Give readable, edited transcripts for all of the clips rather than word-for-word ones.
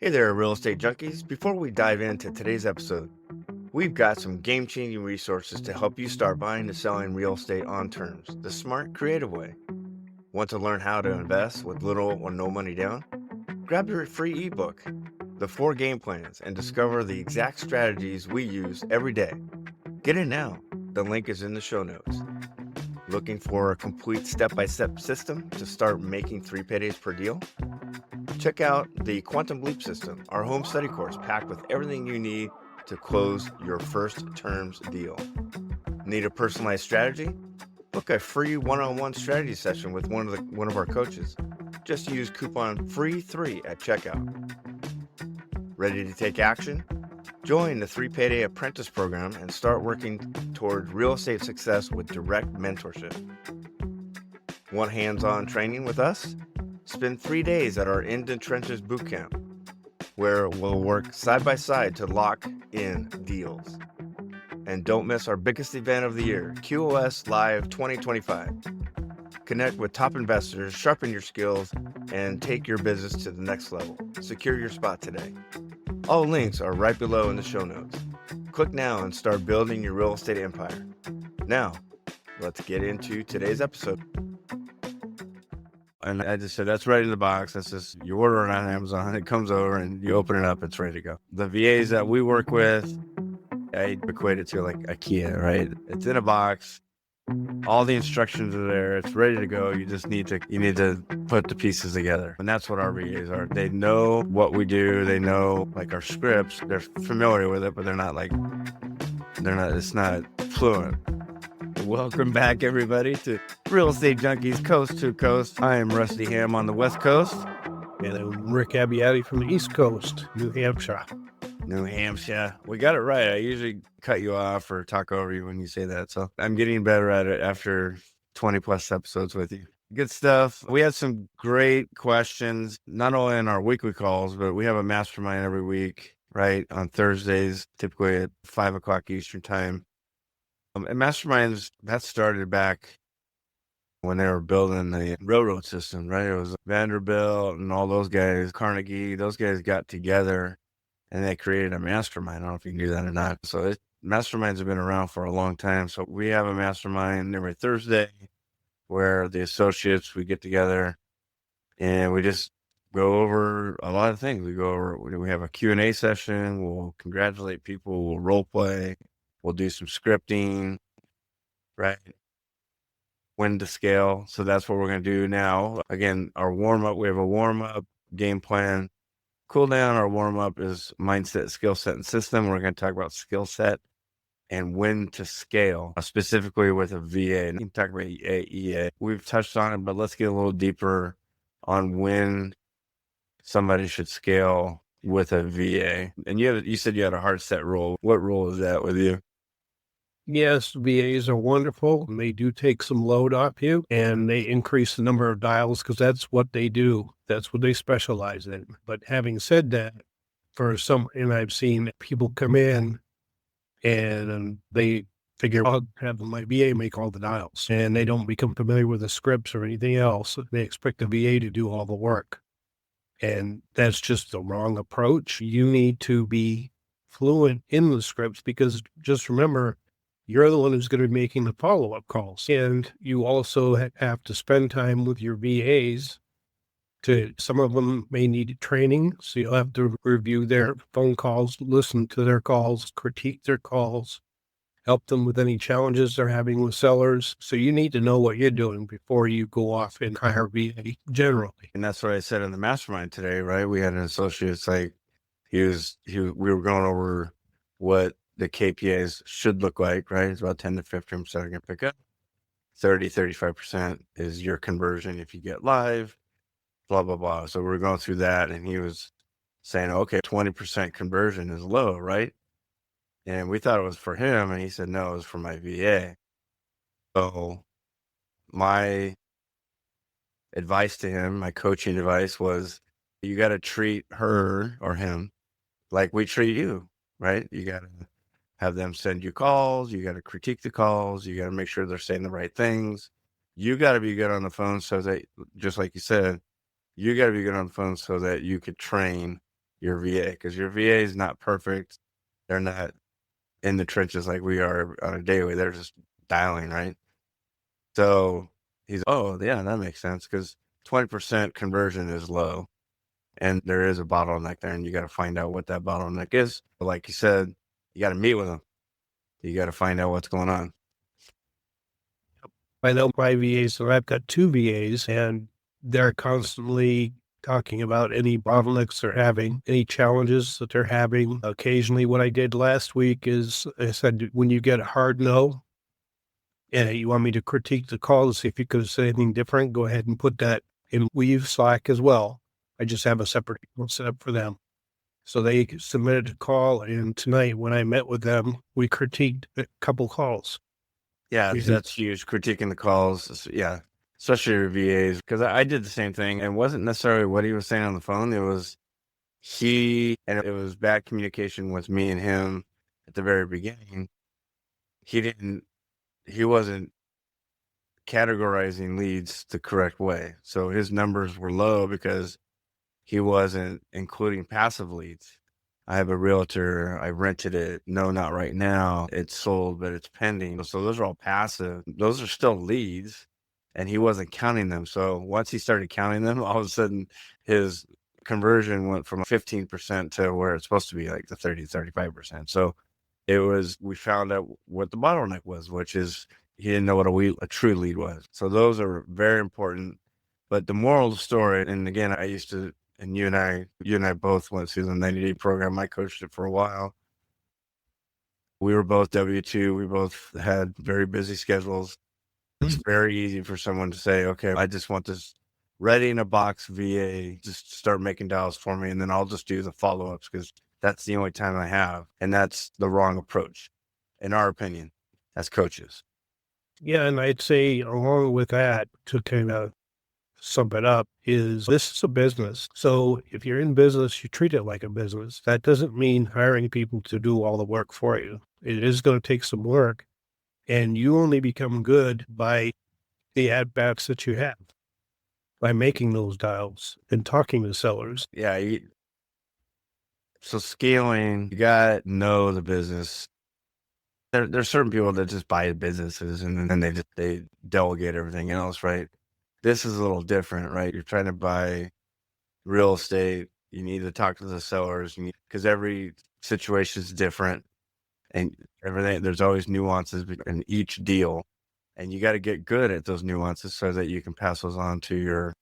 Hey there, Real Estate Junkies. Before we dive into today's episode, we've got some game changing resources to help you start buying and selling real estate on terms, the smart, creative way. Want to learn how to invest with little or no money down? Grab your free ebook, The 4 Game Plans, and discover the exact strategies we use every day. Get it now. The link is in the show notes. Looking for a complete step-by-step system to start making 3 paydays per deal? Check out the Quantum Leap System, our home study course packed with everything you need to close your first terms deal. Need a personalized strategy? Book a free one-on-one strategy session with one of our coaches. Just use coupon FREE3 at checkout. Ready to take action? Join the 3 Payday Apprentice Program and start working toward real estate success with direct mentorship. Want hands-on training with us? Spend 3 days at our In the Trenches Bootcamp, where we'll work side by side to lock in deals. And don't miss our biggest event of the year, QOS Live 2025. Connect with top investors, sharpen your skills, and take your business to the next level. Secure your spot today. All links are right below in the show notes. Click now and start building your real estate empire. Now, let's get into today's episode. And I just said, that's right in the box. That's just, you order it on Amazon, it comes over and you open it up, it's ready to go. The VAs that we work with, I equate it to like IKEA, right? It's in a box. All the instructions are there. It's ready to go. You need to put the pieces together. And that's what our VAs are. They know what we do. They know like our scripts. They're familiar with it, but it's not fluent. Welcome back, everybody, to Real Estate Junkies Coast to Coast. I am Rusty Ham on the West Coast. And I'm Rick Abbiati from the East Coast, New Hampshire. New Hampshire. We got it right. I usually cut you off or talk over you when you say that. So I'm getting better at it after 20 plus episodes with you. Good stuff. We had some great questions, not only in our weekly calls, but we have a mastermind every week, right? On Thursdays, typically at 5 o'clock Eastern time. And masterminds, that started back when they were building the railroad system, right? It was Vanderbilt and all those guys, Carnegie, those guys got together and they created a mastermind. I don't know if you can do that or not. So masterminds have been around for a long time. So we have a mastermind every Thursday where the associates, we get together and we just go over a lot of things. We have a Q&A session. We'll congratulate people. We'll role play. We'll do some scripting, right? When to scale. So that's what we're going to do now. Again, our warm-up, we have a warm-up game plan. Cool down, our warm-up is mindset, skill set, and system. We're going to talk about skill set and when to scale, specifically with a VA. And you can talk about EA. We've touched on it, but let's get a little deeper on when somebody should scale with a VA. And you said you had a hard set rule. What rule is that with you? Yes, VAs are wonderful. They do take some load off you and they increase the number of dials because that's what they do. That's what they specialize in. But having said that, and I've seen people come in and they figure, I'll have my VA make all the dials, and they don't become familiar with the scripts or anything else. They expect the VA to do all the work. And that's just the wrong approach. You need to be fluent in the scripts because just remember, you're the one who's going to be making the follow-up calls. And you also have to spend time with your VAs. Some of them may need training, so you'll have to review their phone calls, listen to their calls, critique their calls, help them with any challenges they're having with sellers. So you need to know what you're doing before you go off and hire VA generally. And that's what I said in the mastermind today, right? We had an associate, it's like we were going over what the KPIs should look like, right? It's about 10 to 15% are going to pick up. 35% is your conversion if you get live, blah, blah, blah. So we're going through that. And he was saying, okay, 20% conversion is low, right? And we thought it was for him. And he said, no, it was for my VA. So my advice to him, my coaching advice was, you got to treat her or him like we treat you, right? You got to have them send you calls. You got to critique the calls. You got to make sure they're saying the right things. You got to be good on the phone so that, just like you said, you got to be good on the phone so that you could train your VA, because your VA is not perfect. They're not in the trenches like we are on a daily. They're just dialing, right? So oh, yeah, that makes sense, because 20% conversion is low, and there is a bottleneck there, and you got to find out what that bottleneck is. But like you said, you got to meet with them. You got to find out what's going on. I know my VAs, so I've got 2 VAs, and they're constantly talking about any bottlenecks they're having, any challenges that they're having. Occasionally, what I did last week is I said, when you get a hard no, and you want me to critique the call to see if you could have said anything different, go ahead and put that in Weave Slack as well. I just have a separate email set up for them. So they submitted a call, and tonight when I met with them, we critiqued a couple calls. Yeah, that's huge. Critiquing the calls. Yeah, especially your VAs, because I did the same thing, and it wasn't necessarily what he was saying on the phone. It was and it was bad communication with me and him at the very beginning. He wasn't categorizing leads the correct way. So his numbers were low because he wasn't including passive leads. I have a realtor, I rented it. No, not right now. It's sold, but it's pending. So those are all passive. Those are still leads, and he wasn't counting them. So once he started counting them, all of a sudden his conversion went from 15% to where it's supposed to be, like the 30, 35%. So we found out what the bottleneck was, which is he didn't know what a true lead was. So those are very important. But the moral of the story, and again, and you and I both went through the 90-day program. I coached it for a while. We were both W-2. We both had very busy schedules. It's very easy for someone to say, okay, I just want this ready in a box VA, just start making dials for me, and then I'll just do the follow-ups because that's the only time I have. And that's the wrong approach, in our opinion, as coaches. Yeah, and I'd say along with that, to kind of sum it up, is this is a business. So if you're in business, you treat it like a business. That doesn't mean hiring people to do all the work for you. It is going to take some work, and you only become good by the at-bats that you have, by making those dials and talking to sellers. Yeah. So scaling, you got to know the business. There's certain people that just buy businesses and then they delegate everything else, right? This is a little different, right? You're trying to buy real estate. You need to talk to the sellers because every situation is different, and everything. There's always nuances in each deal, and you got to get good at those nuances so that you can pass those on to your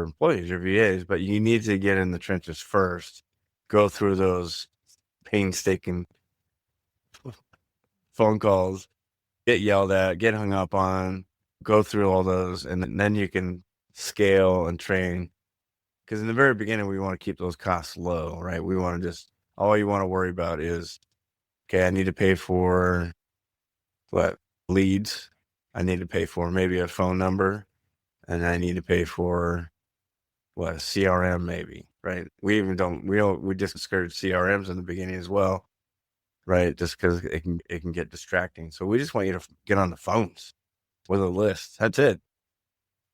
employees, your VAs. But you need to get in the trenches first, go through those painstaking phone calls, get yelled at, get hung up on, go through all those, and then you can scale and train. Because in the very beginning, we want to keep those costs low, right? We want to all you want to worry about is, okay, I need to pay for leads. I need to pay for maybe a phone number, and I need to pay for a CRM maybe, right? We just discourage CRMs in the beginning as well, right? Just because it can get distracting. So we just want you to get on the phones with a list. That's it.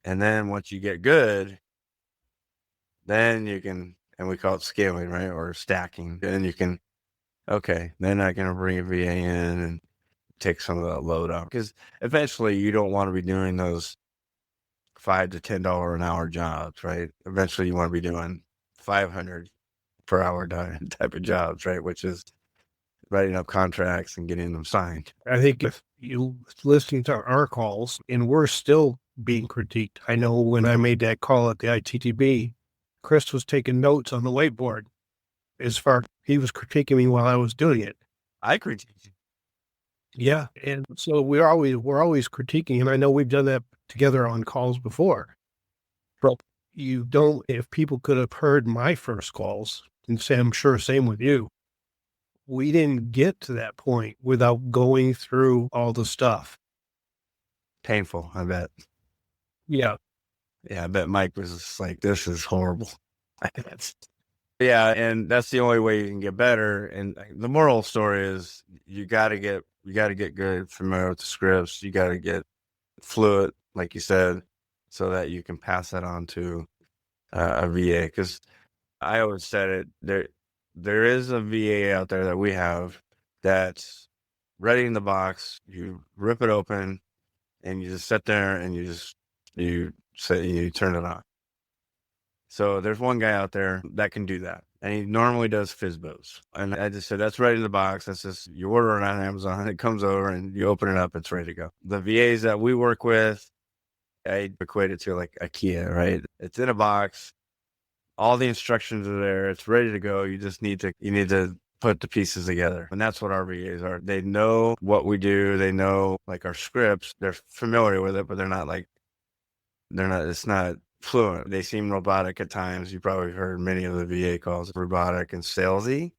And then once you get good, then you can, and we call it scaling, right? Or stacking. Then you can, okay, then I can bring a VA in and take some of that load off. Because eventually you don't want to be doing those $5 to $10 an hour jobs, right? Eventually you want to be doing 500 per hour type of jobs, right? Which is writing up contracts and getting them signed. I think if you listen to our calls, and we're still being critiqued. I know when I made that call at the ITTB, Chris was taking notes on the whiteboard. He was critiquing me while I was doing it. I critique you. Yeah. And so we're always critiquing. And I know we've done that together on calls before. But if people could have heard my first calls, and say, I'm sure same with you, we didn't get to that point without going through all the stuff. Painful, I bet. Yeah. Yeah, I bet Mike was just like, this is horrible. Yeah, and that's the only way you can get better. And the moral story is you got to get good, familiar with the scripts. You got to get fluent, like you said, so that you can pass that on to a VA. Because I always said it, there is a VA out there that we have that's ready in the box. You rip it open and you just sit there and you turn it on. So there's one guy out there that can do that. And he normally does FISBOs. And I just said, that's ready in the box. That's just, you order it on Amazon, it comes over and you open it up, it's ready to go. The VAs that we work with, I equate it to like IKEA, right? It's in a box. All the instructions are there. It's ready to go. You need to put the pieces together. And that's what our VAs are. They know what we do. They know like our scripts. They're familiar with it, but it's not fluent. They seem robotic at times. You probably heard many of the VA calls robotic and salesy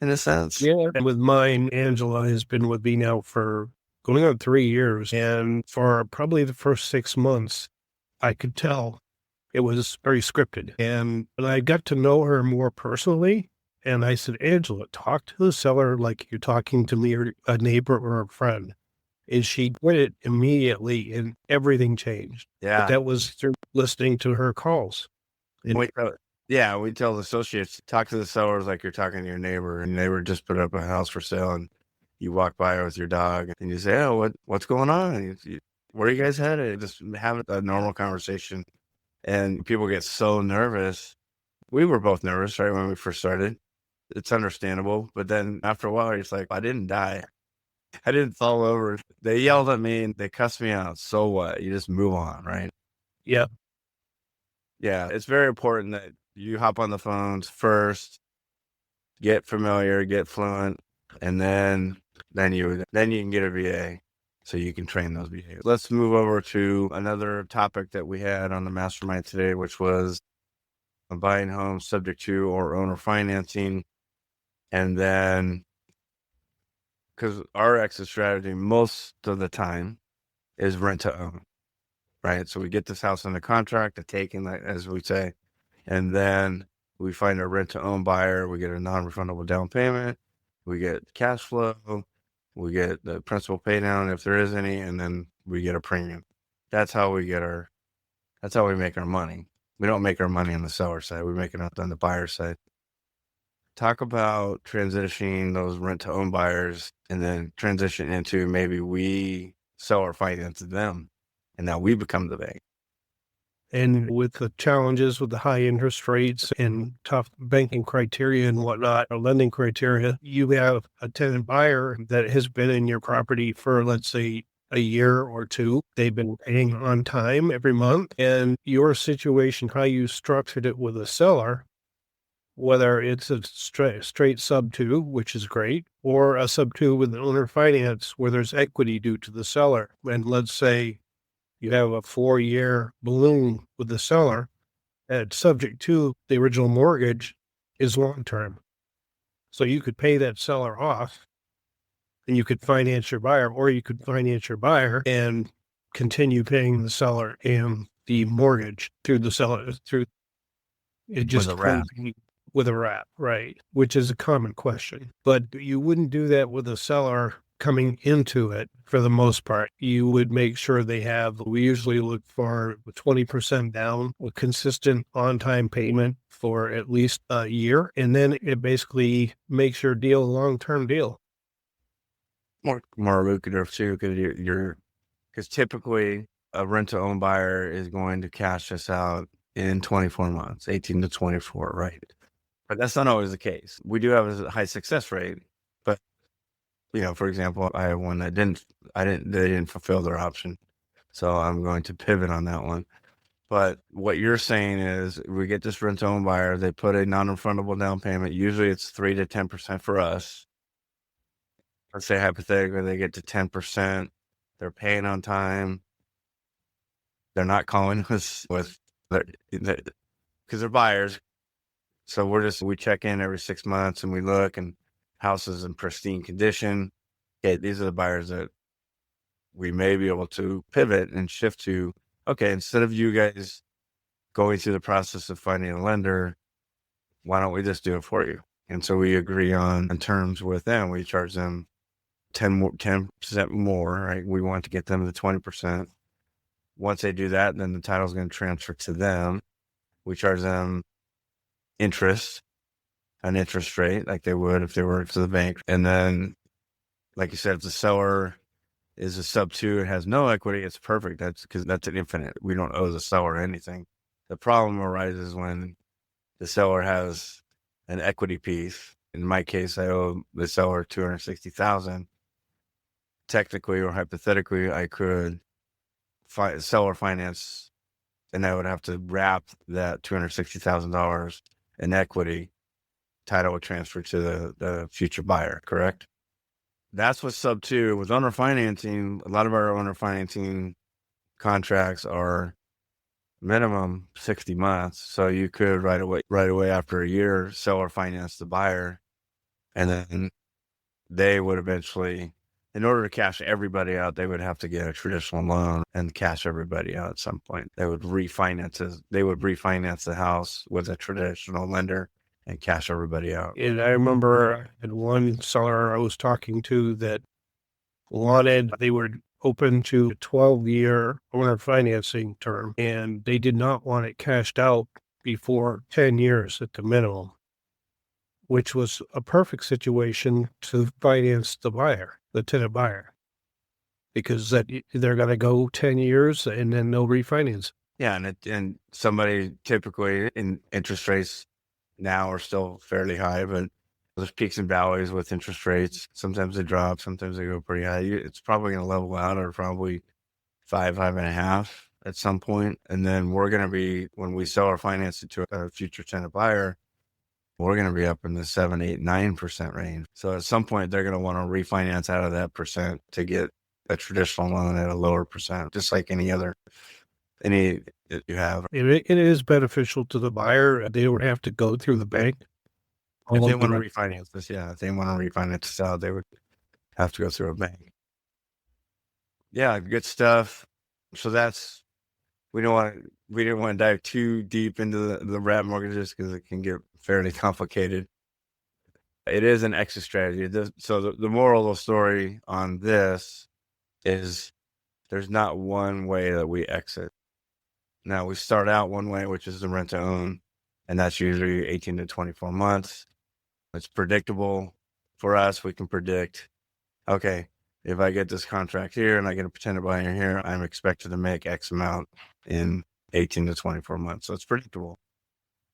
in a sense. Yeah. And with mine, Angela has been with me now for going on 3 years. And for probably the first 6 months, I could tell it was very scripted. And when I got to know her more personally, and I said, Angela, talk to the seller like you're talking to me or a neighbor or a friend. And she did it immediately and everything changed. Yeah. But that was through listening to her calls. And we tell the associates, talk to the sellers like you're talking to your neighbor. And your neighbor just put up a house for sale and you walk by with your dog and you say, oh, what's going on? And where are you guys headed? Just having a normal conversation. And people get so nervous. We were both nervous, right, when we first started. It's understandable. But then after a while, it's like, I didn't die. I didn't fall over. They yelled at me and they cussed me out. So what? You just move on, right? yeah. Yeah. It's very important that you hop on the phones first, get familiar, get fluent, and then you can get a VA. So you can train those VAs. Let's move over to another topic that we had on the mastermind today, which was buying homes subject to or owner financing. And then, because our exit strategy most of the time is rent to own, right? So we get this house under contract, a taking, as we say, and then we find a rent to own buyer. We get a non-refundable down payment. We get cash flow. We get the principal pay down if there is any, and then we get a premium. That's how we make our money. We don't make our money on the seller side. We make it up on the buyer side. Talk about transitioning those rent to own buyers and then transition into maybe we sell or finance them and now we become the bank. And with the challenges with the high interest rates and tough banking criteria and whatnot, or lending criteria, you have a tenant buyer that has been in your property for, let's say, a year or two. They've been paying on time every month. And your situation, how you structured it with a seller, whether it's a straight sub two, which is great, or a sub two with an owner finance where there's equity due to the seller. And let's say you have a 4-year balloon with the seller and subject to the original mortgage is long-term. So you could pay that seller off and you could finance your buyer, or you could finance your buyer and continue paying the seller and the mortgage through the seller, through it just with a wrap, right? Which is a common question, but you wouldn't do that with a seller coming into it. For the most part, you would make sure we usually look for 20% down with consistent on-time payment for at least a year. And then it basically makes your deal a long-term deal. More lucrative too, because typically a rent-to-own buyer is going to cash us out in 24 months, 18 to 24, right? But that's not always the case. We do have a high success rate, but for example, I have one that they didn't fulfill their option. So I'm going to pivot on that one. But what you're saying is we get this rent-to-own buyer, they put a non-refundable down payment. Usually it's 3 to 10% for us. Let's say hypothetically they get to 10%, they're paying on time. They're not calling us because they're buyers. So we check in every 6 months and we look and house is in pristine condition. Okay, these are the buyers that we may be able to pivot and shift to. Okay, instead of you guys going through the process of finding a lender, why don't we just do it for you? And so we agree on terms with them. We charge them 10% more, right? We want to get them to 20%. Once they do that, then the title is going to transfer to them. We charge them an interest rate like they would if they were to the bank. And then, like you said, if the seller is a sub 2 and has no equity, it's perfect. That's because that's an infinite. We don't owe the seller anything. The problem arises when the seller has an equity piece. In my case, I owe the seller $260,000. Technically or hypothetically, I could seller finance, and I would have to wrap that $260,000 in equity. Title would transfer to the future buyer, correct? That's what sub 2 with owner financing. A lot of our owner financing contracts are minimum 60 months. So you could right away after a year, seller finance the buyer, and then they would eventually, in order to cash everybody out, they would have to get a traditional loan and cash everybody out at some point. They would refinance the house with a traditional lender and cash everybody out. And I remember I had one seller I was talking to that they were open to a 12-year owner financing term, and they did not want it cashed out before 10 years at the minimum, which was a perfect situation to finance the tenant buyer, because they're going to go 10 years and then they'll refinance. Yeah, and somebody typically in interest rates now are still fairly high, but there's peaks and valleys with interest rates. Sometimes they drop, sometimes they go pretty high. It's probably going to level out or probably 5.5 at some point. And then we're going to be, when we sell or finance it to a future tenant buyer, we're going to be up in the 7, 8, 9% range. So at some point, they're going to want to refinance out of that percent to get a traditional loan at a lower percent, just like any that you have. It is beneficial to the buyer. They don't have to go through the bank. If they want to refinance this, if they want to refinance this out, they would have to go through a bank. Yeah, good stuff. So we didn't want to dive too deep into the wrap mortgages because it can get fairly complicated. It is an exit strategy. So the moral of the story on this is there's not one way that we exit. Now, we start out one way, which is the rent to own, and that's usually 18 to 24 months. It's predictable for us. We can predict, okay, if I get this contract here and I get a tenant buyer here, I'm expected to make X amount in 18 to 24 months. So it's predictable.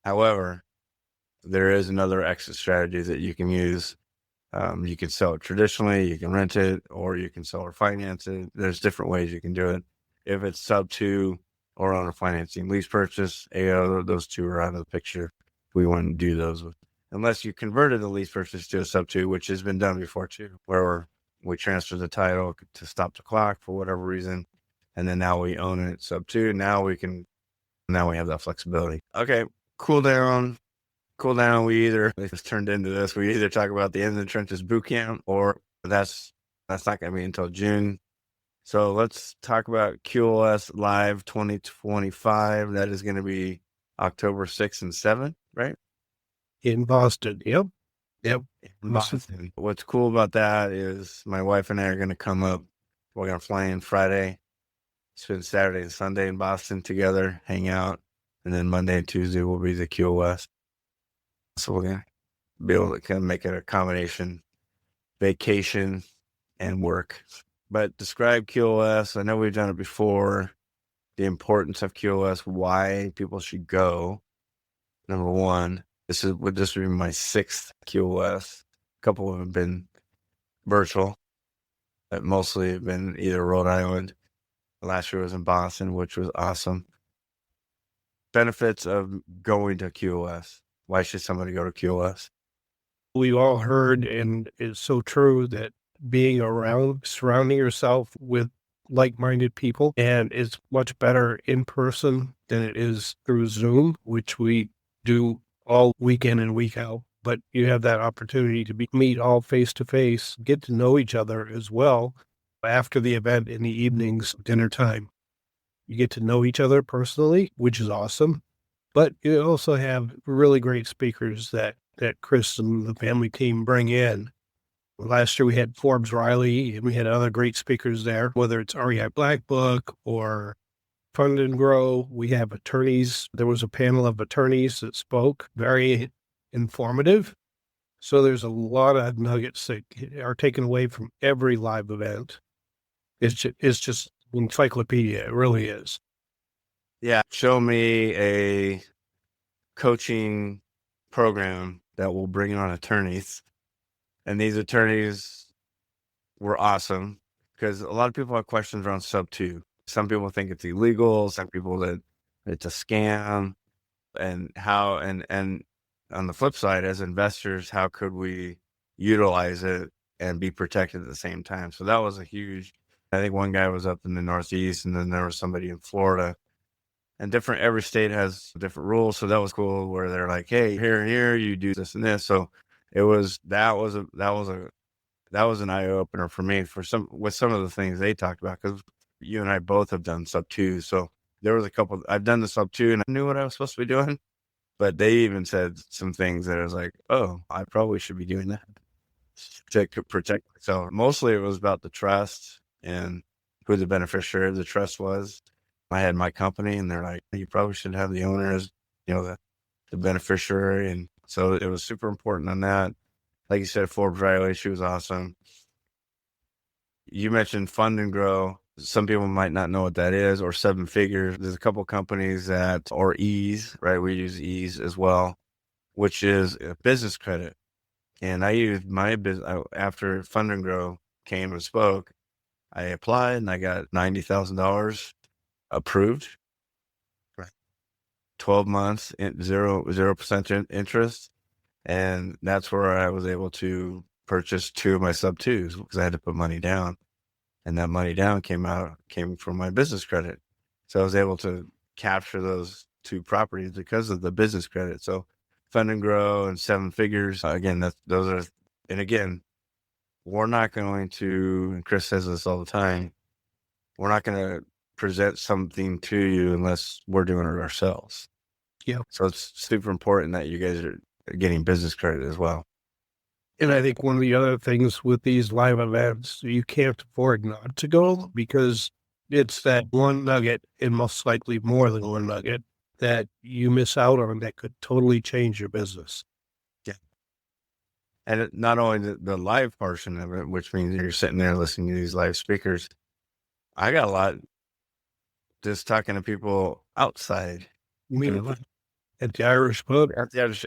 However, there is another exit strategy that you can use. You can sell it traditionally, you can rent it, or you can sell or finance it. There's different ways you can do it. If it's sub 2 or owner financing, lease purchase, AO, those two are out of the picture. We wouldn't do those unless you converted the lease purchase to a sub 2, which has been done before too, where we transfer the title to stop the clock for whatever reason, and then now we own it sub 2. Now we have that flexibility. Okay, cool down. It's turned into this. We either talk about the End of the Trenches boot camp, or that's not going to be until June. So let's talk about QLS Live 2025. That is going to be October 6th and 7th, right? In Boston. Yep. In Boston. What's cool about that is my wife and I are going to come up. We're going to fly in Friday, spend Saturday and Sunday in Boston together, hang out, and then Monday and Tuesday will be the QLS. So we're going to be able to kind of make it a combination vacation and work. But describe QLS. I know we've done it before. The importance of QLS, why people should go. Number one, this would be my 6th QLS. A couple of them have been virtual, but mostly have been either Rhode Island. Last year was in Boston, which was awesome. Benefits of going to QLS. Why should somebody go to QLS? We've all heard, and it's so true, that surrounding yourself with like-minded people, and it's much better in person than it is through Zoom, which we do all week in and week out. But you have that opportunity to meet all face to face, get to know each other as well after the event in the evenings, dinner time. You get to know each other personally, which is awesome. But you also have really great speakers that Chris and the family team bring in. Last year we had Forbes Riley, and we had other great speakers there, whether it's REI Black Book or Fund and Grow, we have attorneys. There was a panel of attorneys that spoke, very informative. So there's a lot of nuggets that are taken away from every live event. It's just encyclopedia. It really is. Yeah. Show me a coaching program that will bring on attorneys. And these attorneys were awesome because a lot of people have questions around sub 2. Some people think it's illegal. Some people that it's a scam. And how, and on the flip side, as investors, how could we utilize it and be protected at the same time? So that was a huge, I think one guy was up in the Northeast, and then there was somebody in Florida, and every state has different rules. So that was cool where they're like, hey, here, you do this and this. So that was an eye opener for me with some of the things they talked about, because you and I both have done sub 2. So there was a couple, I've done the sub 2 and I knew what I was supposed to be doing, but they even said some things that I was like, oh, I probably should be doing that to protect myself. Mostly it was about the trust and who the beneficiary of the trust was. I had my company and they're like, you probably should have the owner as, the beneficiary. And so it was super important on that. Like you said, Forbes Riley, she was awesome. You mentioned Fund and Grow. Some people might not know what that is, or 7 figures. There's a couple companies or Ease, right? We use Ease as well, which is a business credit. And I used my business after Fund and Grow came and spoke. I applied and I got $90,000 approved. 12 months, 0% interest. And that's where I was able to purchase 2 of my sub 2s because I had to put money down. And that money down came from my business credit. So I was able to capture those 2 properties because of the business credit. So Fund and Grow and 7 figures, again, and again, we're not going to, and Chris says this all the time, we're not going to present something to you unless we're doing it ourselves. Yeah. So it's super important that you guys are getting business credit as well. And I think one of the other things with these live events, you can't afford not to go, because it's that one nugget, and most likely more than one nugget, that you miss out on that could totally change your business. Yeah. And not only the live portion of it, which means you're sitting there listening to these live speakers. I got a lot just talking to people outside. You mean at the Irish pub? At the Irish,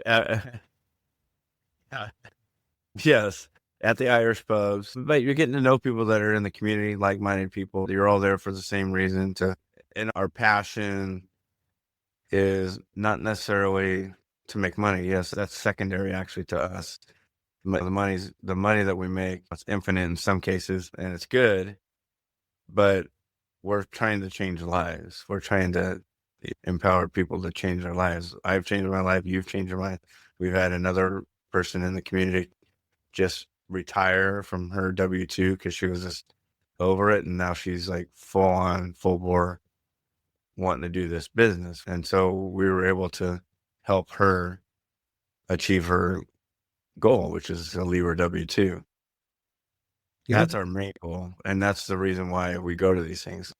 yes, at the Irish pubs. But you're getting to know people that are in the community, like-minded people. You're all there for the same reason. And our passion is not necessarily to make money. Yes, that's secondary actually to us. The money that we make, it's infinite in some cases, and it's good. But we're trying to change lives. We're trying to empower people to change their lives. I've changed my life. You've changed your life. We've had another person in the community just retire from her W-2 because she was just over it. And now she's like full bore wanting to do this business. And so we were able to help her achieve her goal, which is to leave her W-2. Yeah. That's our main goal. And that's the reason why we go to these things.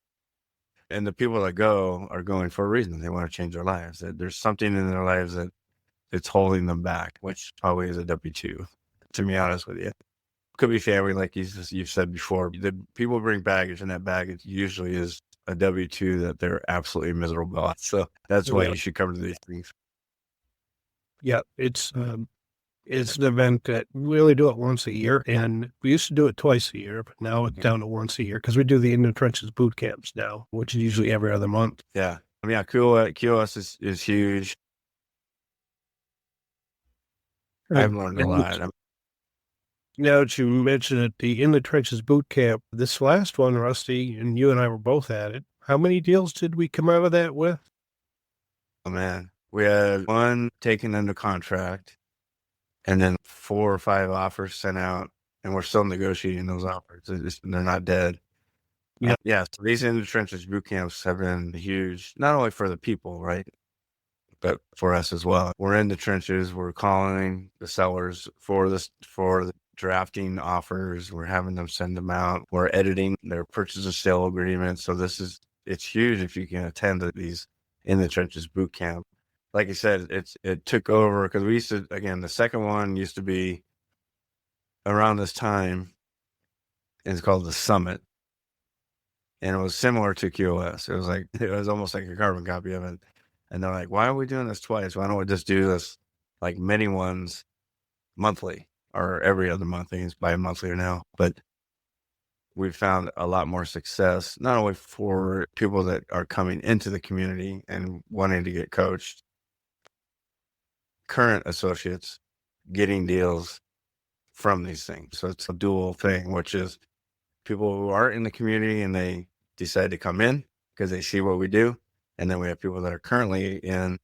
And the people that go are going for a reason. They want to change their lives. There's something in their lives that it's holding them back, which probably is a W-2, to be honest with you. Could be family, like you've said before. The people bring baggage, and that baggage usually is a W-2 that they're absolutely miserable about. So that's why you should come to these things. Yeah, it's an event that we only do it once a year, and we used to do it twice a year, but now it's down to once a year because we do the In the Trenches boot camps now, which is usually every other month. Yeah. I mean, QOS is huge. I've learned a lot. Now that you mentioned it, the In the Trenches boot camp, this last one, Rusty, and you and I were both at it. How many deals did we come out of that with? Oh, man. We had 1 taken under contract, and then 4 or 5 offers sent out, and we're still negotiating those offers. They're not dead. Yeah. So these In the Trenches boot camps have been huge, not only for the people, right, but for us as well. We're in the trenches. We're calling the sellers for the drafting offers. We're having them send them out. We're editing their purchase and sale agreements. So this is it's huge if you can attend these in the trenches boot camp. Like you said, it took over because we used to, again, the second one used to be around this time. It's called the Summit. And it was similar to QoS. It was almost like a carbon copy of it. And they're like, why are we doing this twice? Why don't we just do this like mini ones monthly or every other month? I think it's bi-monthly now. But we've found a lot more success, not only for people that are coming into the community and wanting to get coached, current associates getting deals from these things. So it's a dual thing, which is people who are in the community and they decide to come in because they see what we do. And then we have people that are currently in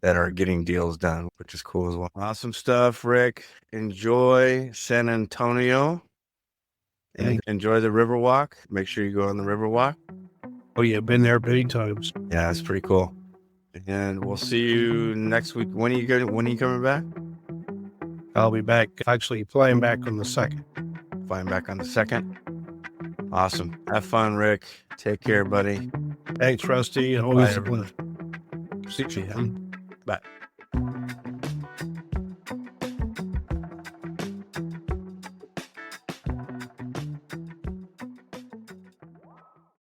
that are getting deals done, which is cool as well. Awesome stuff, Rick. Enjoy San Antonio and enjoy the Riverwalk. Make sure you go on the Riverwalk. Oh, yeah, been there many times. Yeah, it's pretty cool. And we'll see you next week. When are you coming back? I'll be back, actually flying back on the 2nd. Flying back on the 2nd. Awesome. Have fun, Rick. Take care, buddy. Thanks, Rusty. Always a pleasure. See you. Bye.